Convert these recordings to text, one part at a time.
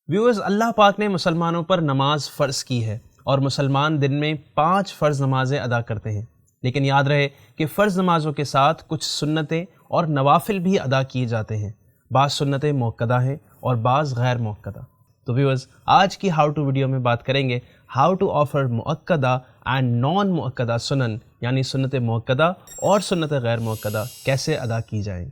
Viewers, अल्लाह पाक ने मुसलमानों पर नमाज फ़र्ज़ की है और मुसलमान दिन में 5 फ़र्ज़ नमाज़ें अदा करते हैं। लेकिन याद रहे कि फ़र्ज़ नमाज़ों के साथ कुछ सुन्नतें और नवाफिल भी अदा किए जाते हैं। बाज़ सुन्नतें मुअक्कदा हैं और बाज़ गैर मुअक्कदा। तो व्यूअर्स, आज की हाउ टू वीडियो में बात करेंगे हाउ टू ऑफ़र मुअक्कदा एंड नॉन मुअक्कदा सुनन, यानी सुन्नतें मुअक्कदा और सुन्नतें गैर मुअक्कदा कैसे अदा की जाएँ।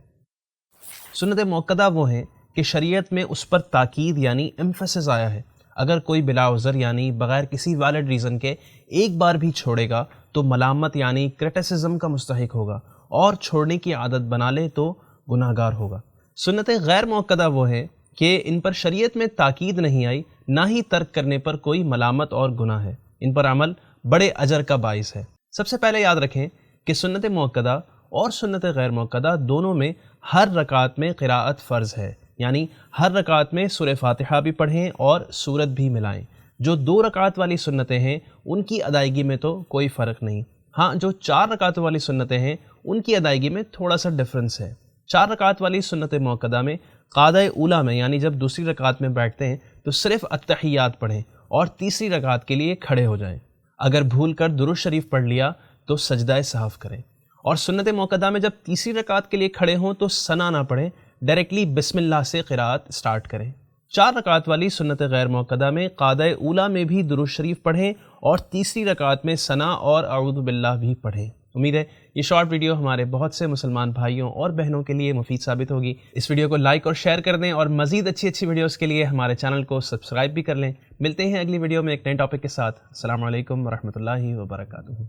सुन्नतें मुअक्कदा वो हैं कि शरीयत में उस पर ताकीद यानी एम्फसिस आया है। अगर कोई बिला उज़र यानी बग़ैर किसी वैलिड रीज़न के एक बार भी छोड़ेगा तो मलामत यानी क्रिटिसिज्म का मुस्तहिक होगा, और छोड़ने की आदत बना ले तो गुनाहगार होगा। सुन्नतें गैर मुअक्कदा वो हैं कि इन पर शरीयत में ताकीद नहीं आई, ना ही तर्क करने पर कोई मलामत और गुनाह है। इन पर अमल बड़े अजर का बाइस है। सबसे पहले याद रखें कि सुन्नत मुअक्कदा और सुन्नत गैर मुअक्कदा दोनों में हर रकात में क़िराअत फ़र्ज़ है, यानी हर रकात में सूरह फ़ातिहा भी पढ़ें और सूरत भी मिलाएं। जो 2 रकात वाली सुन्नतें हैं उनकी अदायगी में तो कोई फ़र्क नहीं। हाँ, जो 4 रकातों वाली सुन्नतें हैं उनकी अदायगी में थोड़ा सा डिफरेंस है। 4 रकात वाली सुन्नत मुअक्कदा में क़ादा ऊला में, यानी जब दूसरी रकात में बैठते हैं तो सिर्फ़ अत्तहियात पढ़ें और तीसरी रकात के लिए खड़े हो जाएं। अगर भूल कर दुरूद शरीफ पढ़ लिया तो सजदा सहव करें। और सुन्नत मुअक्कदा में जब तीसरी रकात के लिए खड़े हों तो सना ना पढ़ें, डायरेक्टली बिस्मिल्लाह से क़िराअत स्टार्ट करें। 4 रकात वाली सुन्नत गैर मुअक्कदा में क़ादा ऊला में भी दुरूद शरीफ पढ़ें और तीसरी रकात में सना और अऊज़ु बिल्लाह भी पढ़ें। उम्मीद है ये शॉर्ट वीडियो हमारे बहुत से मुसलमान भाइयों और बहनों के लिए मुफीद साबित होगी। इस वीडियो को लाइक और शेयर कर दें और मज़ीद अच्छी वीडियोज़ के लिए हमारे चैनल को सब्सक्राइब भी कर लें। मिलते हैं अगली वीडियो में एक नए टॉपिक के साथ। अस्सलामु अलैकुम वरहमतुल्लाहि वबरकातुहू।